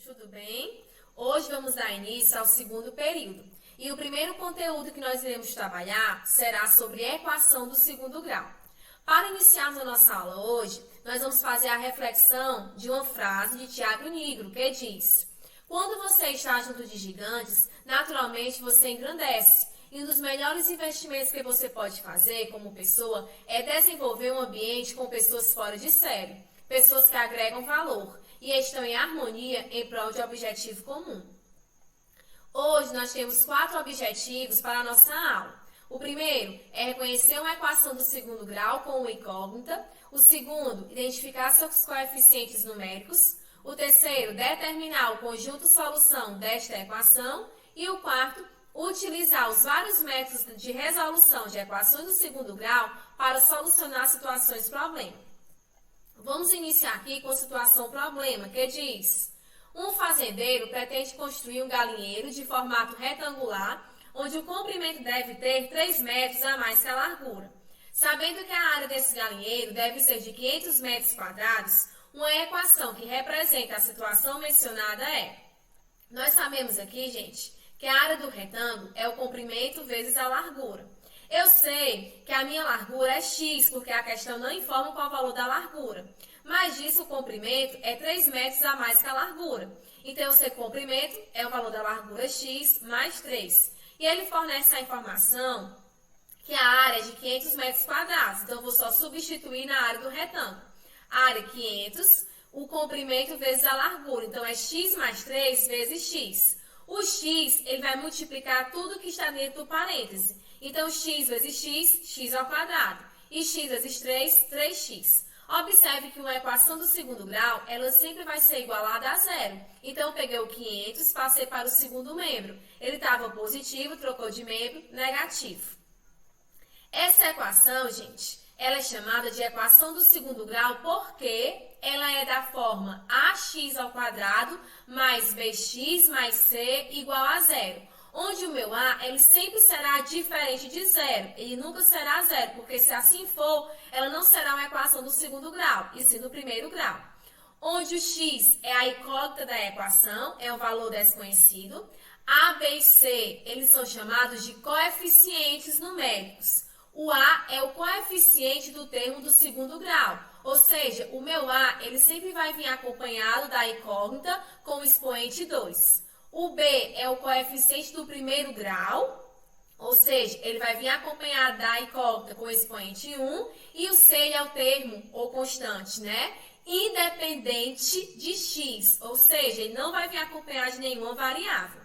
tudo bem? Hoje vamos dar início ao segundo período. E o primeiro conteúdo que nós iremos trabalhar será sobre equação do segundo grau. Para iniciarmos a nossa aula hoje, nós vamos fazer a reflexão de uma frase de Tiago Nigro, que diz: quando você está junto de gigantes, naturalmente você engrandece. E um dos melhores investimentos que você pode fazer como pessoa é desenvolver um ambiente com pessoas fora de série, pessoas que agregam valor e estão em harmonia em prol de objetivo comum. Hoje nós temos 4 objetivos para a nossa aula. O primeiro é reconhecer uma equação do segundo grau com uma incógnita. O segundo, identificar seus coeficientes numéricos. O terceiro, determinar o conjunto solução desta equação. E o quarto, utilizar os vários métodos de resolução de equações do segundo grau para solucionar situações problema. Vamos iniciar aqui com a situação problema, que diz: um fazendeiro pretende construir um galinheiro de formato retangular, onde o comprimento deve ter 3 metros a mais que a largura. Sabendo que a área desse galinheiro deve ser de 500 metros quadrados, uma equação que representa a situação mencionada é: nós sabemos aqui, gente, que a área do retângulo é o comprimento vezes a largura. Eu sei que a minha largura é x, porque a questão não informa qual é o valor da largura. Mas disso o comprimento é 3 metros a mais que a largura. Então, eu sei que o comprimento é o valor da largura x mais 3. E ele fornece a informação que a área é de 500 metros quadrados. Então, eu vou só substituir na área do retângulo. A área 500, o comprimento vezes a largura. Então, é x mais 3 vezes x. O x, ele vai multiplicar tudo que está dentro do parêntese. Então, x vezes x, x ao quadrado. E x vezes 3, 3x. Observe que uma equação do segundo grau, ela sempre vai ser igualada a zero. Então, eu peguei o 500, passei para o segundo membro. Ele estava positivo, trocou de membro, negativo. Essa equação, gente, ela é chamada de equação do segundo grau porque ela é da forma ax ao quadrado mais bx mais c igual a zero. Onde o meu a, ele sempre será diferente de zero. Ele nunca será zero, porque se assim for, ela não será uma equação do segundo grau, e sim do primeiro grau. Onde o x é a incógnita da equação, é um valor desconhecido. A, b e c, eles são chamados de coeficientes numéricos. O a é o coeficiente do termo do segundo grau. Ou seja, o meu a, ele sempre vai vir acompanhado da incógnita com o expoente 2. O b é o coeficiente do primeiro grau, ou seja, ele vai vir acompanhado da incógnita com o expoente 1, e o c é o termo ou constante, né? Independente de x, ou seja, ele não vai vir acompanhado de nenhuma variável.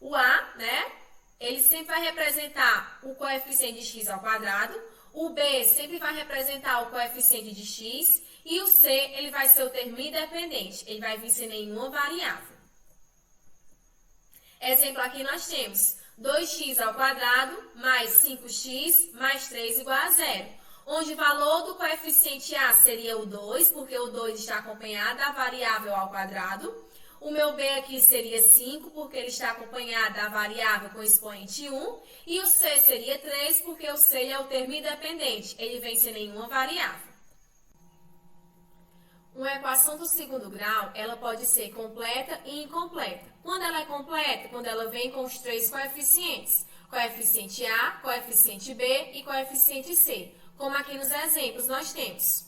O a, né? Ele sempre vai representar o coeficiente de x ao quadrado, o b sempre vai representar o coeficiente de x, e o c, ele vai ser o termo independente, ele vai vir sem nenhuma variável. Exemplo, aqui nós temos 2x ao quadrado mais 5x mais 3 igual a zero. Onde o valor do coeficiente a seria o 2, porque o 2 está acompanhado da variável ao quadrado. O meu b aqui seria 5, porque ele está acompanhado da variável com expoente 1. E o c seria 3, porque o c é o termo independente, ele vem sem nenhuma variável. Uma equação do segundo grau, ela pode ser completa e incompleta. Quando ela é completa? Quando ela vem com os 3 coeficientes. Coeficiente A, coeficiente B e coeficiente C. Como aqui nos exemplos nós temos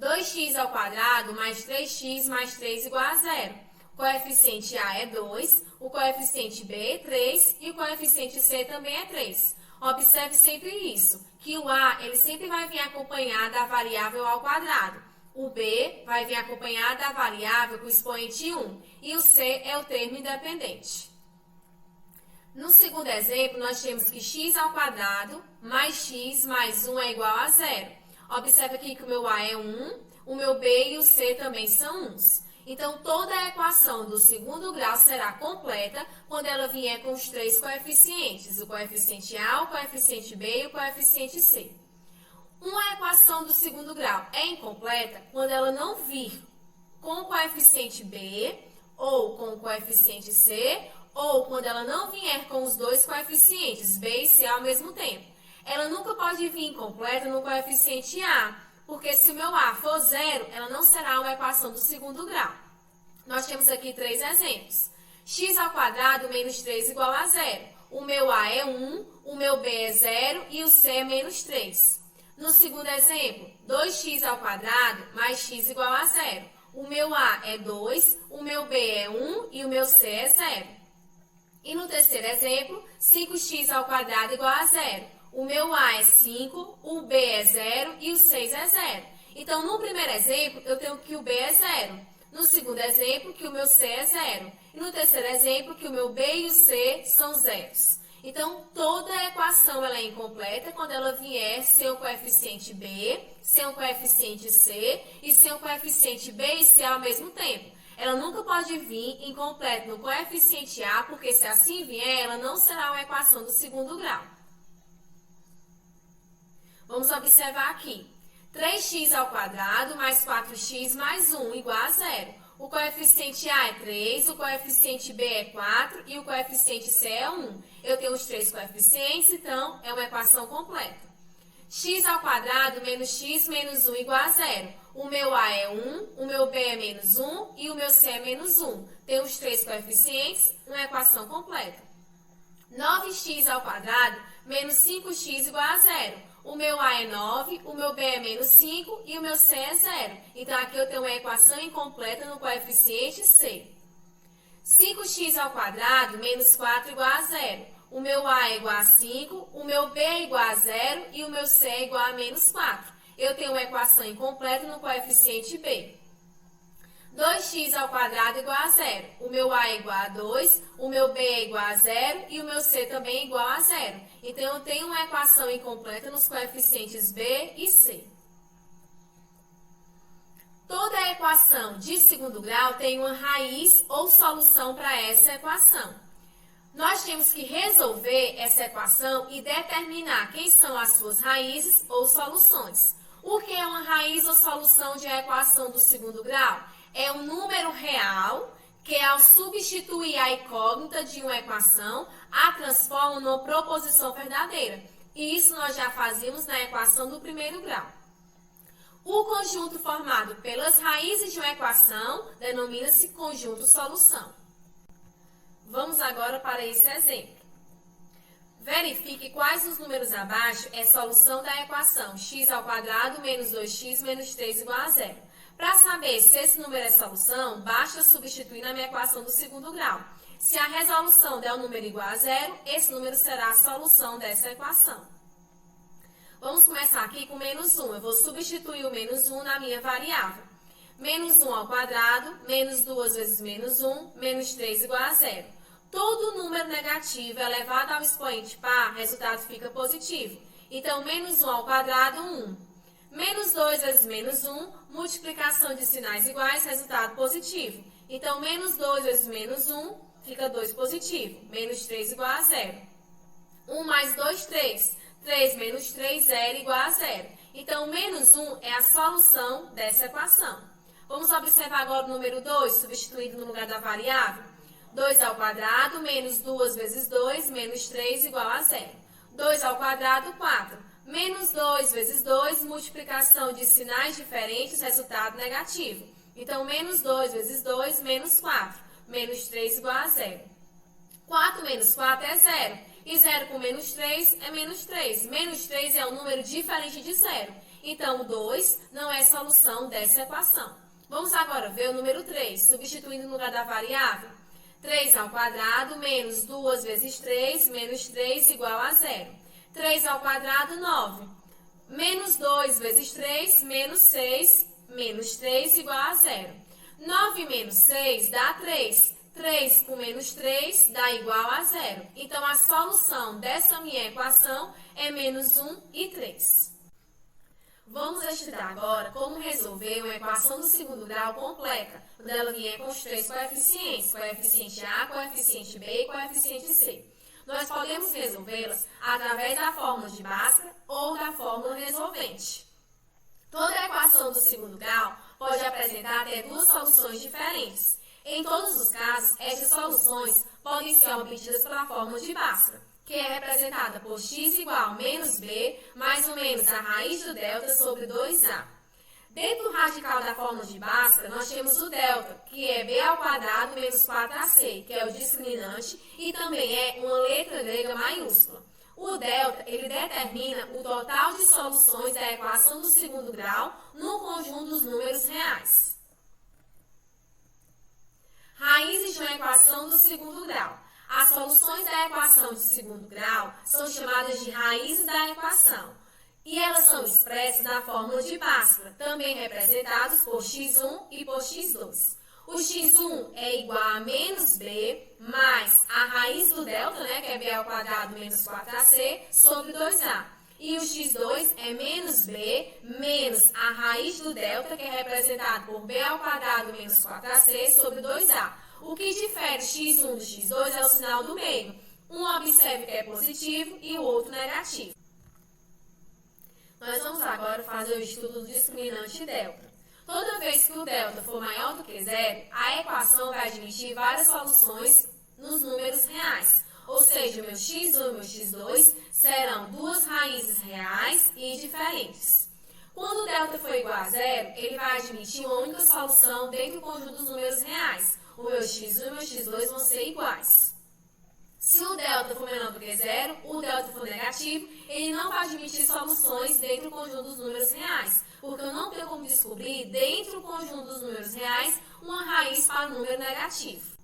2x ao quadrado mais 3x mais 3 igual a zero. O coeficiente A é 2, o coeficiente B é 3 e o coeficiente C também é 3. Observe sempre isso, que o A ele sempre vai vir acompanhado da variável ao quadrado. O B vai vir acompanhado da variável com expoente 1 e o C é o termo independente. No segundo exemplo, nós temos que x ao quadrado mais x mais 1 é igual a zero. Observe aqui que o meu A é 1, o meu B e o C também são 1s. Então, toda a equação do segundo grau será completa quando ela vier com os 3 coeficientes, o coeficiente A, o coeficiente B e o coeficiente C. Uma equação do segundo grau é incompleta quando ela não vir com o coeficiente B, ou com o coeficiente C, ou quando ela não vier com os 2 coeficientes, B e C ao mesmo tempo. Ela nunca pode vir incompleta no coeficiente A, porque se o meu A for 0, ela não será uma equação do segundo grau. Nós temos aqui 3 exemplos. X ao quadrado menos 3 igual a 0. O meu A é 1, o meu B é 0 e o C é menos 3. No segundo exemplo, 2x ao quadrado mais x igual a 0. O meu A é 2, o meu B é 1 e o meu C é 0. E no terceiro exemplo, 5x ao quadrado igual a 0. O meu A é 5, o B é 0 e o 6 é 0. Então, no primeiro exemplo, eu tenho que o B é 0. No segundo exemplo, que o meu C é 0. E no terceiro exemplo, que o meu B e o C são zeros. Então, toda a equação ela é incompleta quando ela vier sem o coeficiente B, sem o coeficiente C e sem o coeficiente B e C ao mesmo tempo. Ela nunca pode vir incompleta no coeficiente A, porque se assim vier, ela não será uma equação do segundo grau. Vamos observar aqui. 3x ao quadrado mais 4x mais 1 igual a 0. O coeficiente A é 3, o coeficiente B é 4 e o coeficiente C é 1. Eu tenho os 3 coeficientes, então é uma equação completa. X ao quadrado menos x menos 1 igual a 0. O meu A é 1, o meu B é menos 1 e o meu C é menos 1. Tenho os 3 coeficientes, uma equação completa. 9x ao quadrado menos 5x igual a 0. O meu A é 9, o meu B é menos 5 e o meu C é 0. Então, aqui eu tenho uma equação incompleta no coeficiente C. 5x ao quadrado menos 4 igual a 0. O meu A é igual a 5, o meu B é igual a 0 e o meu C é igual a menos 4. Eu tenho uma equação incompleta no coeficiente B. 2x ao quadrado igual a 0. O meu A é igual a 2, o meu B é igual a 0 e o meu C também é igual a 0. Então, eu tenho uma equação incompleta nos coeficientes B e C. Toda a equação de segundo grau tem uma raiz ou solução para essa equação. Nós temos que resolver essa equação e determinar quem são as suas raízes ou soluções. O que é uma raiz ou solução de uma equação do segundo grau? É um número real que, ao substituir a incógnita de uma equação, a transforma numa proposição verdadeira. E isso nós já fazíamos na equação do primeiro grau. O conjunto formado pelas raízes de uma equação denomina-se conjunto solução. Vamos agora para esse exemplo. Verifique quais os números abaixo é solução da equação x ao quadrado menos 2x menos 3 igual a 0. Para saber se esse número é solução, basta substituir na minha equação do segundo grau. Se a resolução der um número igual a 0, esse número será a solução dessa equação. Vamos começar aqui com menos 1. Eu vou substituir o menos 1 na minha variável. Menos 1 ao quadrado, menos 2 vezes menos 1, menos 3 igual a 0. Todo número negativo elevado ao expoente par, resultado fica positivo. Então, menos 1 ao quadrado, 1. Menos 2 vezes menos 1, multiplicação de sinais iguais, resultado positivo. Então, menos 2 vezes menos 1, fica 2 positivo. Menos 3 igual a 0. 1 mais 2, 3. 3 menos 3, 0 igual a 0. Então, menos 1 é a solução dessa equação. Vamos observar agora o número 2, substituído no lugar da variável. 2 ao quadrado, menos 2 vezes 2, menos 3 igual a 0. 2 ao quadrado, 4. Menos 2 vezes 2, multiplicação de sinais diferentes, resultado negativo. Então, menos 2 vezes 2, menos 4. Menos 3 igual a 0. 4 menos 4 é 0. E 0 com menos 3 é menos 3. Menos 3 é um número diferente de 0. Então, o 2 não é solução dessa equação. Vamos agora ver o número 3, substituindo no lugar da variável. 3 ao quadrado, menos 2 vezes 3, menos 3 igual a 0. 3 ao quadrado, 9. Menos 2 vezes 3, menos 6, menos 3 igual a 0. 9 menos 6 dá 3. 3 com menos 3 dá igual a 0. Então, a solução dessa minha equação é menos 1 e 3. Vamos estudar agora como resolver uma equação do segundo grau completa, quando ela vier com os 3 coeficientes, coeficiente A, coeficiente B e coeficiente C. Nós podemos resolvê-las através da fórmula de Bhaskara ou da fórmula resolvente. Toda equação do segundo grau pode apresentar até 2 soluções diferentes. Em todos os casos, essas soluções podem ser obtidas pela fórmula de Bhaskara, que é representada por x igual a menos b, mais ou menos a raiz do delta sobre 2a. Dentro do radical da fórmula de Bhaskara, nós temos o delta, que é b ao quadrado menos 4ac, que é o discriminante, e também é uma letra grega maiúscula. O delta, ele determina o total de soluções da equação do segundo grau no conjunto dos números reais. Raízes de uma equação do segundo grau. As soluções da equação de segundo grau são chamadas de raízes da equação. E elas são expressas na fórmula de Bhaskara, também representados por x1 e por x2. O x1 é igual a menos b mais a raiz do delta, que é b ao quadrado menos 4ac, sobre 2a. E o x2 é menos b menos a raiz do delta, que é representado por b ao quadrado menos 4ac, sobre 2a. O que difere x1 do x2 é o sinal do meio. Um observe que é positivo e o outro negativo. Nós vamos agora fazer o estudo do discriminante delta. Toda vez que o delta for maior do que zero, a equação vai admitir várias soluções nos números reais. Ou seja, meu x1 e meu x2 serão duas raízes reais e diferentes. Quando o delta for igual a zero, ele vai admitir uma única solução dentro do conjunto dos números reais. O meu x1 e o meu x2 vão ser iguais. Se o delta for menor do que zero, o delta for negativo, ele não vai admitir soluções dentro do conjunto dos números reais, porque eu não tenho como descobrir, dentro do conjunto dos números reais, uma raiz para o número negativo.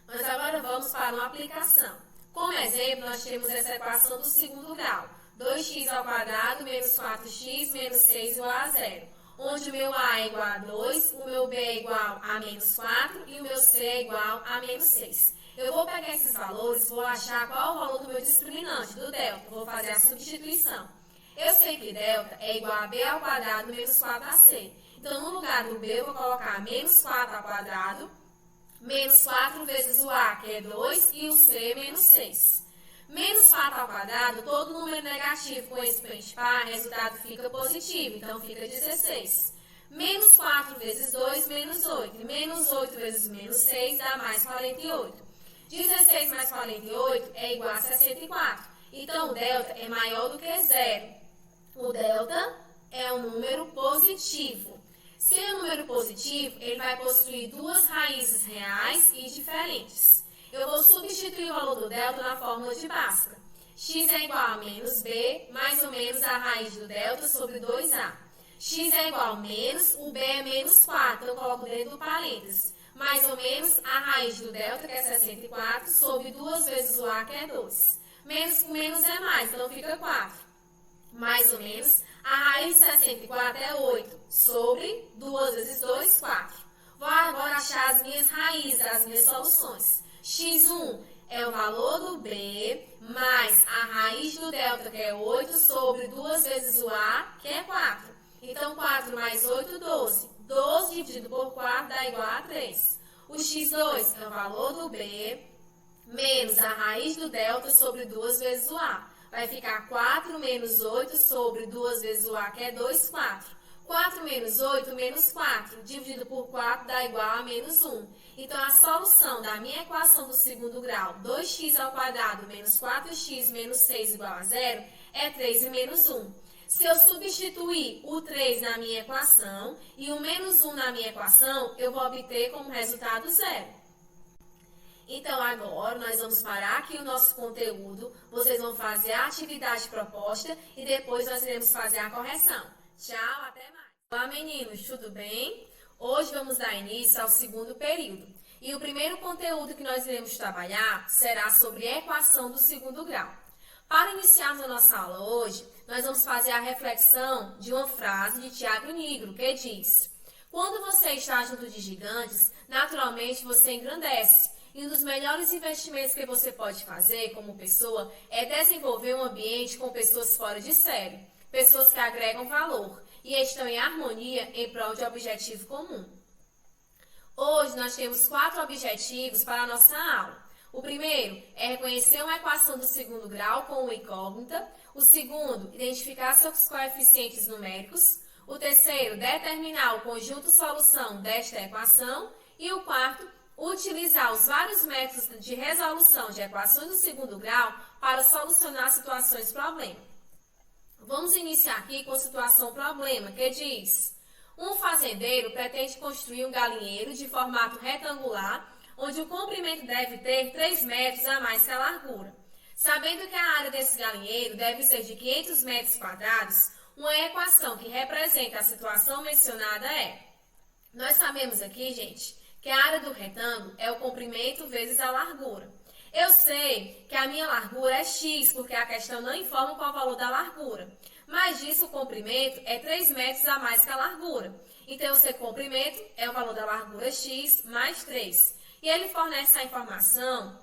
Mas agora vamos para uma aplicação. Como exemplo, nós temos essa equação do segundo grau, 2x ao quadrado menos 4x menos 6 igual a zero, onde o meu a é igual a 2, o meu b é igual a menos 4 e o meu c é igual a menos 6. Eu vou pegar esses valores, vou achar qual é o valor do meu discriminante, do delta. Vou fazer a substituição. Eu sei que delta é igual a b ao quadrado menos 4ac. Então, no lugar do b, eu vou colocar menos 4 ao quadrado, menos 4 vezes o a, que é 2, e o c, menos 6. Menos 4 ao quadrado, todo número negativo com expoente par, o resultado fica positivo, então fica 16. Menos 4 vezes 2, menos 8. E menos 8 vezes menos 6 dá mais 48. 16 mais 48 é igual a 64. Então, o delta é maior do que zero. O delta é um número positivo. Se é um número positivo, ele vai possuir duas raízes reais e diferentes. Eu vou substituir o valor do delta na fórmula de Bhaskara. X é igual a menos b, mais ou menos a raiz do delta sobre 2a. X é igual a menos, o b é menos 4, eu coloco dentro do parênteses. Mais ou menos a raiz do delta, que é 64, sobre 2 vezes o a, que é 2. Menos com menos é mais, então fica 4. Mais ou menos, a raiz de 64 é 8, sobre 2 vezes 2, 4. Vou agora achar as minhas raízes, as minhas soluções. x1 é o valor do b, mais a raiz do delta, que é 8, sobre 2 vezes o a, que é 4. Então, 4 mais 8, 12. 12 dividido por 4 dá igual a 3. O x2 é o valor do b, menos a raiz do delta sobre 2 vezes o a. Vai ficar 4 menos 8 sobre 2 vezes o a, que é 2, 4. 4 menos 8, menos 4, dividido por 4 dá igual a menos 1. Então, a solução da minha equação do segundo grau, 2x ao quadrado menos 4x menos 6 igual a 0, é 3 e menos 1. Se eu substituir o 3 na minha equação e o menos 1 na minha equação, eu vou obter como resultado 0. Então, agora, nós vamos parar aqui o nosso conteúdo, vocês vão fazer a atividade proposta e depois nós iremos fazer a correção. Tchau, até mais! Olá, meninos, tudo bem? Hoje vamos dar início ao segundo período. E o primeiro conteúdo que nós iremos trabalhar será sobre a equação do segundo grau. Para iniciarmos a nossa aula hoje, nós vamos fazer a reflexão de uma frase de Tiago Nigro, que diz: quando você está junto de gigantes, naturalmente você engrandece. E um dos melhores investimentos que você pode fazer como pessoa é desenvolver um ambiente com pessoas fora de série, pessoas que agregam valor e estão em harmonia em prol de objetivo comum. Hoje nós temos 4 objetivos para a nossa aula. O primeiro é reconhecer uma equação do segundo grau com uma incógnita. O segundo, identificar seus coeficientes numéricos. O terceiro, determinar o conjunto solução desta equação. E o quarto, utilizar os vários métodos de resolução de equações do segundo grau para solucionar situações problema. Vamos iniciar aqui com a situação problema, que diz: um fazendeiro pretende construir um galinheiro de formato retangular, onde o comprimento deve ter 3 metros a mais que a largura. Sabendo que a área desse galinheiro deve ser de 500 metros quadrados, uma equação que representa a situação mencionada é: nós sabemos aqui, gente, que a área do retângulo é o comprimento vezes a largura. Eu sei que a minha largura é x, porque a questão não informa qual é o valor da largura. Mas disso o comprimento é 3 metros a mais que a largura. Então, eu sei que o comprimento é o valor da largura x mais 3. E ele fornece a informação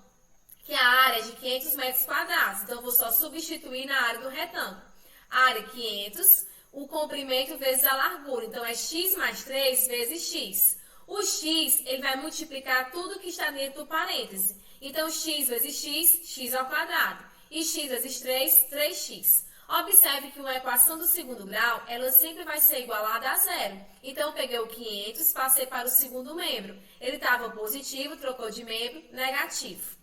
que a área é de 500 metros quadrados. Então, eu vou só substituir na área do retângulo. A área 500, o comprimento vezes a largura. Então, é x mais 3 vezes x. O x, ele vai multiplicar tudo que está dentro do parêntese. Então, x vezes x, x ao quadrado. E x vezes 3, 3x. Observe que uma equação do segundo grau, ela sempre vai ser igualada a zero. Então, eu peguei o 500, passei para o segundo membro. Ele estava positivo, trocou de membro, negativo.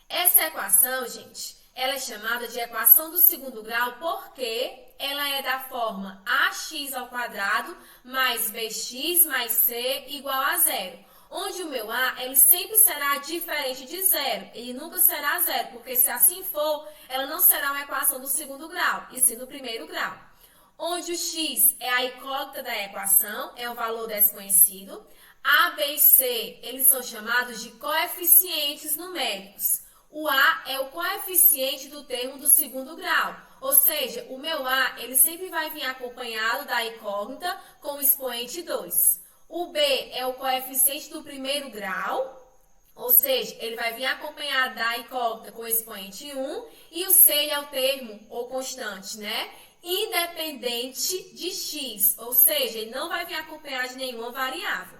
Essa equação, gente, ela é chamada de equação do segundo grau porque ela é da forma ax ao quadrado mais bx mais c igual a zero. Onde o meu a, ele sempre será diferente de zero. Ele nunca será zero, porque se assim for, ela não será uma equação do segundo grau, e sim do primeiro grau. Onde o x é a incógnita da equação, é um valor desconhecido. A, b e c, eles são chamados de coeficientes numéricos. O a é o coeficiente do termo do segundo grau. Ou seja, o meu a, ele sempre vai vir acompanhado da incógnita com o expoente 2. O b é o coeficiente do primeiro grau, ou seja, ele vai vir acompanhado da incógnita com o expoente 1, e o c é o termo ou constante, né? Independente de x, ou seja, ele não vai vir acompanhado de nenhuma variável.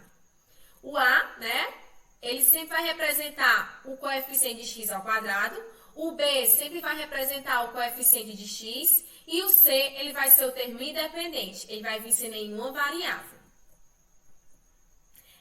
O a, né? Ele sempre vai representar o coeficiente de x ao quadrado, o b sempre vai representar o coeficiente de x, e o c, ele vai ser o termo independente, ele vai vir sem nenhuma variável.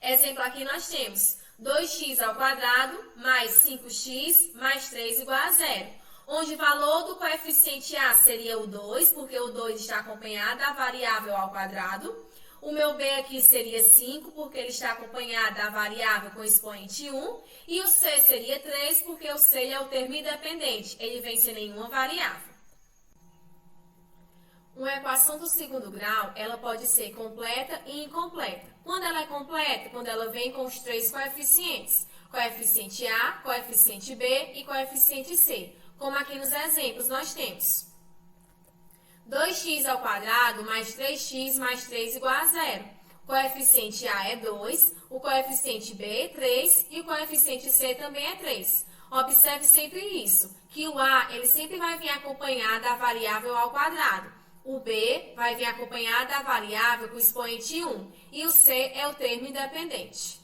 Exemplo, aqui nós temos 2x ao quadrado mais 5x mais 3 igual a zero. Onde o valor do coeficiente a seria o 2, porque o 2 está acompanhado da variável ao quadrado. O meu b aqui seria 5, porque ele está acompanhado da variável com expoente 1. E o c seria 3, porque o c é o termo independente, ele vem sem nenhuma variável. Uma equação do segundo grau, ela pode ser completa e incompleta. Quando ela é completa? Quando ela vem com os 3 coeficientes. Coeficiente A, coeficiente B e coeficiente C. Como aqui nos exemplos nós temos. 2x ao quadrado mais 3x mais 3 igual a zero. O coeficiente A é 2, o coeficiente B é 3 e o coeficiente C também é 3. Observe sempre isso, que o A ele sempre vai vir acompanhado da variável ao quadrado. O B vai vir acompanhado da variável com expoente 1 e o C é o termo independente.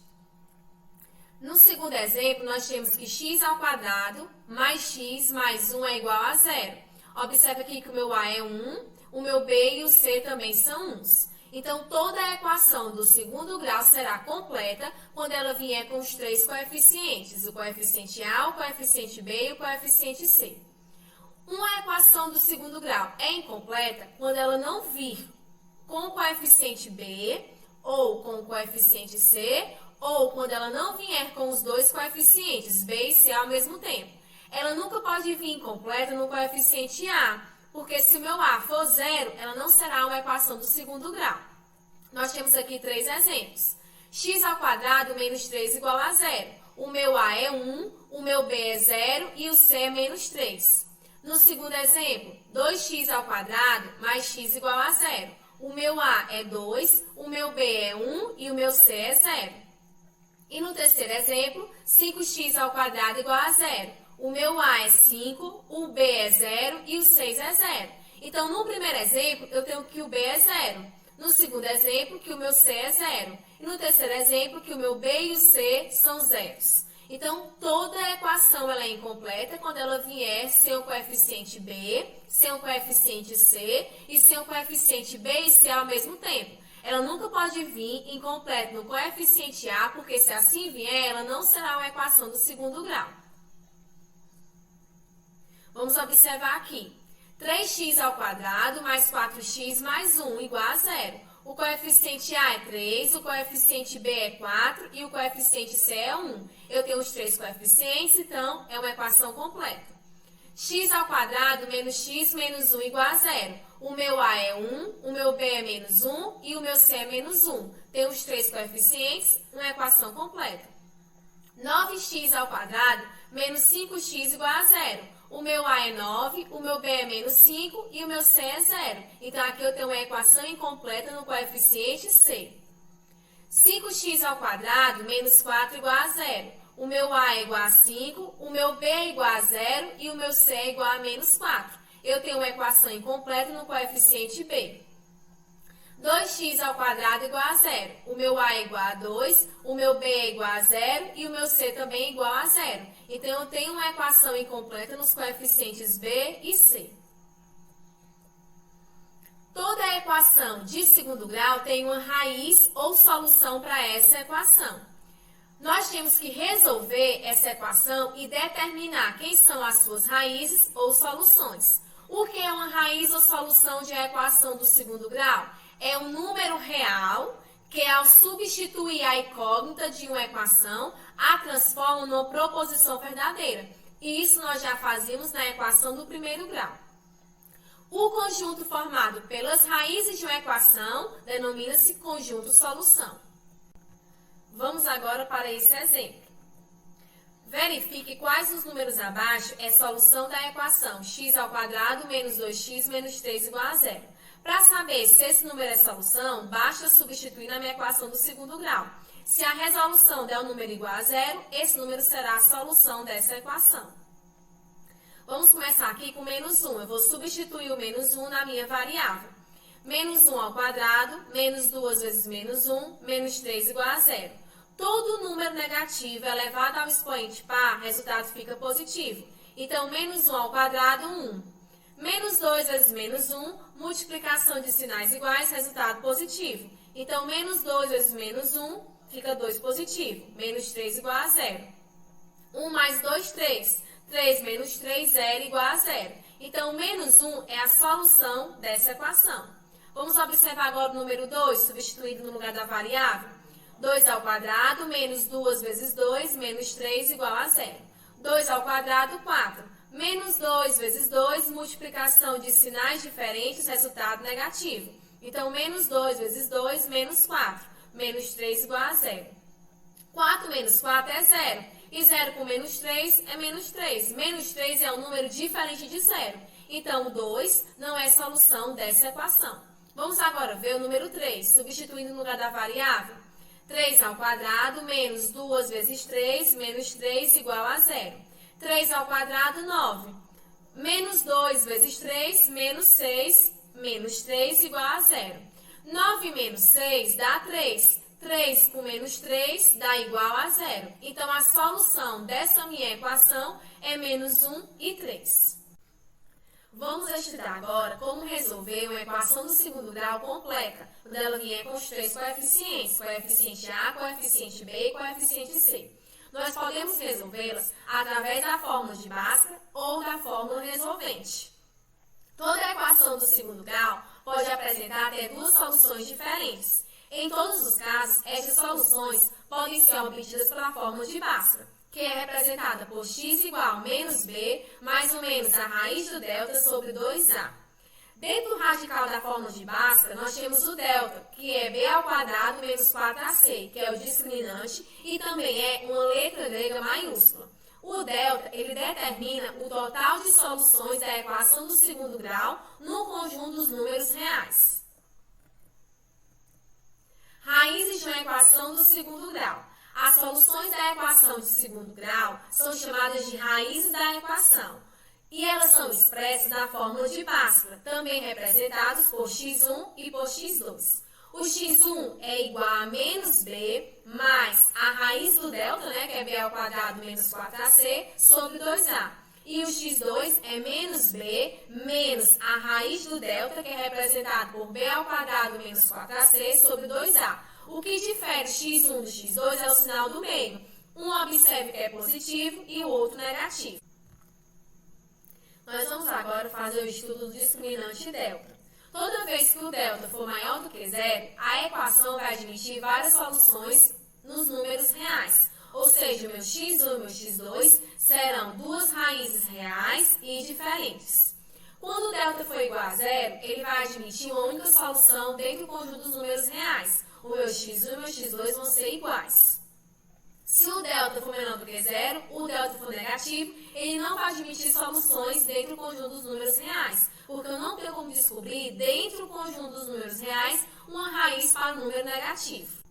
No segundo exemplo, nós temos que x ao quadrado mais x mais 1 é igual a zero. Observe aqui que o meu A é 1, o meu B e o C também são 1s. Então, toda a equação do segundo grau será completa quando ela vier com os 3 coeficientes, o coeficiente A, o coeficiente B e o coeficiente C. Uma equação do segundo grau é incompleta quando ela não vir com o coeficiente B, ou com o coeficiente C, ou quando ela não vier com os 2 coeficientes, B e C ao mesmo tempo. Ela nunca pode vir incompleta no coeficiente A, porque se o meu A for zero, ela não será uma equação do segundo grau. Nós temos aqui 3 exemplos. X ao quadrado menos 3 igual a zero. O meu A é 1, o meu B é 0 e o C é menos 3. No segundo exemplo, 2x ao quadrado mais x igual a zero. O meu A é 2, o meu B é 1 e o meu C é 0. E no terceiro exemplo, 5x ao quadrado igual a zero. O meu A é 5, o B é 0 e o 6 é 0. Então, no primeiro exemplo, eu tenho que o B é 0. No segundo exemplo, que o meu C é 0. E no terceiro exemplo, que o meu B e o C são zeros. Então, toda a equação ela é incompleta quando ela vier sem o coeficiente B, sem o coeficiente C e sem o coeficiente B e C ao mesmo tempo. Ela nunca pode vir incompleta no coeficiente A, porque se assim vier, ela não será uma equação do segundo grau. Vamos observar aqui. 3x ao quadrado mais 4x mais 1 igual a 0. O coeficiente A é 3, o coeficiente B é 4 e o coeficiente C é 1. Eu tenho os três coeficientes, então é uma equação completa. X ao quadrado menos x menos 1 igual a 0. O meu A é 1, o meu B é menos 1 e o meu C é menos 1. Tenho os três coeficientes, uma equação completa. 9x ao quadrado menos 5x igual a 0. O meu A é 9, o meu B é menos 5 e o meu C é 0. Então, aqui eu tenho uma equação incompleta no coeficiente C. 5x ao quadrado menos 4 igual a 0. O meu A é igual a 5, o meu B é igual a 0 e o meu C é igual a menos 4. Eu tenho uma equação incompleta no coeficiente B. 2x ao quadrado igual a 0. O meu A é igual a 2, o meu B é igual a 0 e o meu C também é igual a 0. Então, eu tenho uma equação incompleta nos coeficientes B e C. Toda equação de segundo grau tem uma raiz ou solução para essa equação. Nós temos que resolver essa equação e determinar quem são as suas raízes ou soluções. O que é uma raiz ou solução de equação do segundo grau? É um número real que, ao substituir a incógnita de uma equação, a transforma numa proposição verdadeira. E isso nós já fazíamos na equação do primeiro grau. O conjunto formado pelas raízes de uma equação denomina-se conjunto solução. Vamos agora para esse exemplo. Verifique quais os números abaixo é solução da equação x ao quadrado menos 2x menos 3 igual a 0. Para saber se esse número é solução, basta substituir na minha equação do segundo grau. Se a resolução der um número igual a 0, esse número será a solução dessa equação. Vamos começar aqui com menos 1. Eu vou substituir o menos 1 na minha variável. Menos 1 ao quadrado, menos 2 vezes menos 1, menos 3 igual a 0. Todo número negativo elevado ao expoente par, resultado fica positivo. Então, menos 1 ao quadrado, 1. Menos 2 vezes menos 1, multiplicação de sinais iguais, resultado positivo. Então, menos 2 vezes menos 1, fica 2 positivo. Menos 3 igual a 0. 1 mais 2, 3. 3 menos 3, 0 igual a 0. Então, menos 1 é a solução dessa equação. Vamos observar agora o número 2, substituído no lugar da variável. 2 ao quadrado, menos 2 vezes 2, menos 3 igual a 0. 2 ao quadrado, 4. Menos 2 vezes 2, multiplicação de sinais diferentes, resultado negativo. Então, menos 2 vezes 2, menos 4. Menos 3 igual a 0. 4 menos 4 é 0. E 0 com menos 3 é menos 3. Menos 3 é um número diferente de 0. Então, o 2 não é solução dessa equação. Vamos agora ver o número 3, substituindo no lugar da variável. 3 ao quadrado, menos 2 vezes 3, menos 3 igual a 0. 3 ao quadrado, 9. Menos 2 vezes 3, menos 6, menos 3 igual a 0. 9 menos 6 dá 3. 3 com menos 3 dá igual a 0. Então, a solução dessa minha equação é menos 1 e 3. Vamos estudar agora como resolver uma equação do segundo grau completa, quando ela vier com os três coeficientes, coeficiente A, coeficiente B e coeficiente C. Nós podemos resolvê-las através da fórmula de Bhaskara ou da fórmula resolvente. Toda equação do segundo grau pode apresentar até duas soluções diferentes. Em todos os casos, essas soluções podem ser obtidas pela fórmula de Bhaskara, que é representada por x igual a menos b, mais ou menos a raiz do delta sobre 2a. Dentro do radical da fórmula de Bhaskara, nós temos o delta, que é b ao quadrado menos 4ac, que é o discriminante, e também é uma letra grega maiúscula. O delta, ele determina o total de soluções da equação do segundo grau no conjunto dos números reais. Raízes de uma equação do segundo grau. As soluções da equação de segundo grau são chamadas de raízes da equação. E elas são expressas na fórmula de Bhaskara, também representados por x1 e por x2. O x1 é igual a menos b mais a raiz do delta, que é b ao quadrado menos 4ac, sobre 2a. E o x2 é menos b menos a raiz do delta, que é representado por b ao quadrado menos 4ac, sobre 2a. O que difere x1 do x2 é o sinal do meio. Um observe que é positivo e o outro negativo. Nós vamos agora fazer o estudo do discriminante delta. Toda vez que o delta for maior do que zero, a equação vai admitir várias soluções nos números reais. Ou seja, o meu x1 e o meu x2 serão duas raízes reais e diferentes. Quando o delta for igual a zero, ele vai admitir uma única solução dentro do conjunto dos números reais. O meu x1 e o meu x2 vão ser iguais. Se o delta for menor do que zero, o delta for negativo, ele não vai admitir soluções dentro do conjunto dos números reais, porque eu não tenho como descobrir dentro do conjunto dos números reais uma raiz para o número negativo.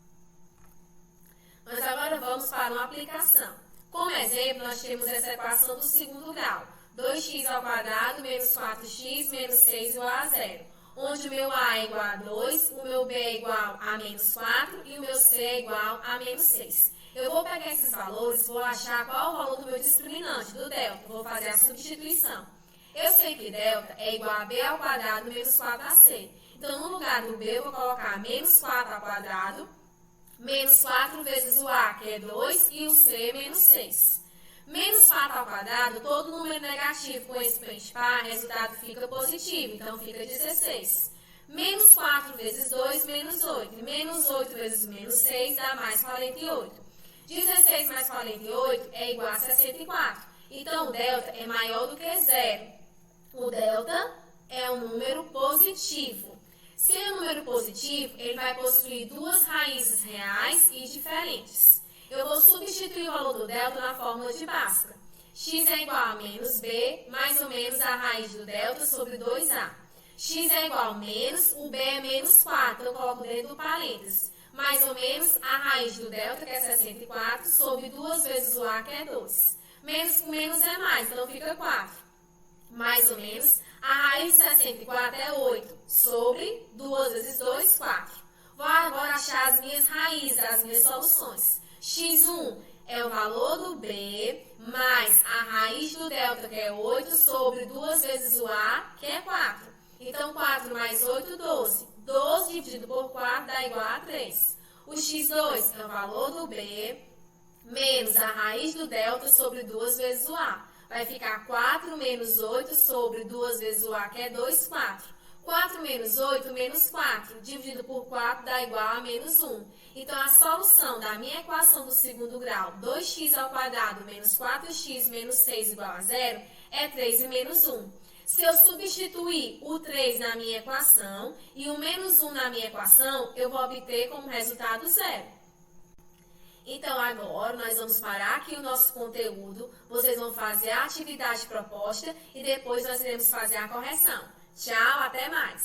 Mas agora vamos para uma aplicação. Como exemplo, nós temos essa equação do segundo grau. 2x² menos 4x menos 6 igual a zero. Onde o meu a é igual a 2, o meu b é igual a menos 4 e o meu c é igual a menos 6. Eu vou pegar esses valores, vou achar qual é o valor do meu discriminante, do delta. Vou fazer a substituição. Eu sei que delta é igual a b² menos 4ac. Então, no lugar do b, eu vou colocar menos 4² menos 4 vezes o a, que é 2, e o c, menos 6. Menos 4², todo número negativo com expoente par, resultado fica positivo, então fica 16. Menos 4 vezes 2, menos 8. Menos 8 vezes menos 6 dá mais 48. 16 mais 48 é igual a 64. Então, o delta é maior do que zero. O delta é um número positivo. Se é um número positivo, ele vai possuir duas raízes reais e diferentes. Eu vou substituir o valor do delta na fórmula de Bhaskara. X é igual a menos b, mais ou menos a raiz do delta sobre 2a. X é igual a menos, o b é menos 4, eu coloco dentro do parênteses. Mais ou menos a raiz do delta, que é 64, sobre 2 vezes o a, que é 2. Menos com menos é mais, então fica 4. Mais ou menos, a raiz de 64 é 8, sobre 2 vezes 2, 4. Vou agora achar as minhas raízes, as minhas soluções. X1 é o valor do b, mais a raiz do delta, que é 8, sobre 2 vezes o a, que é 4. Então, 4 mais 8, 12. 12 dividido por 4 dá igual a 3. O x2 é o valor do b, menos a raiz do delta sobre 2 vezes o a. Vai ficar 4 menos 8 sobre 2 vezes o a, que é 2, 4. 4 menos 8, menos 4, dividido por 4 dá igual a menos 1. Então, a solução da minha equação do segundo grau, 2x² menos 4x menos 6 igual a 0, é 3 e menos 1. Se eu substituir o 3 na minha equação e o menos 1 na minha equação, eu vou obter como resultado 0. Então, agora, nós vamos parar aqui o nosso conteúdo, vocês vão fazer a atividade proposta e depois nós iremos fazer a correção. Tchau, até mais!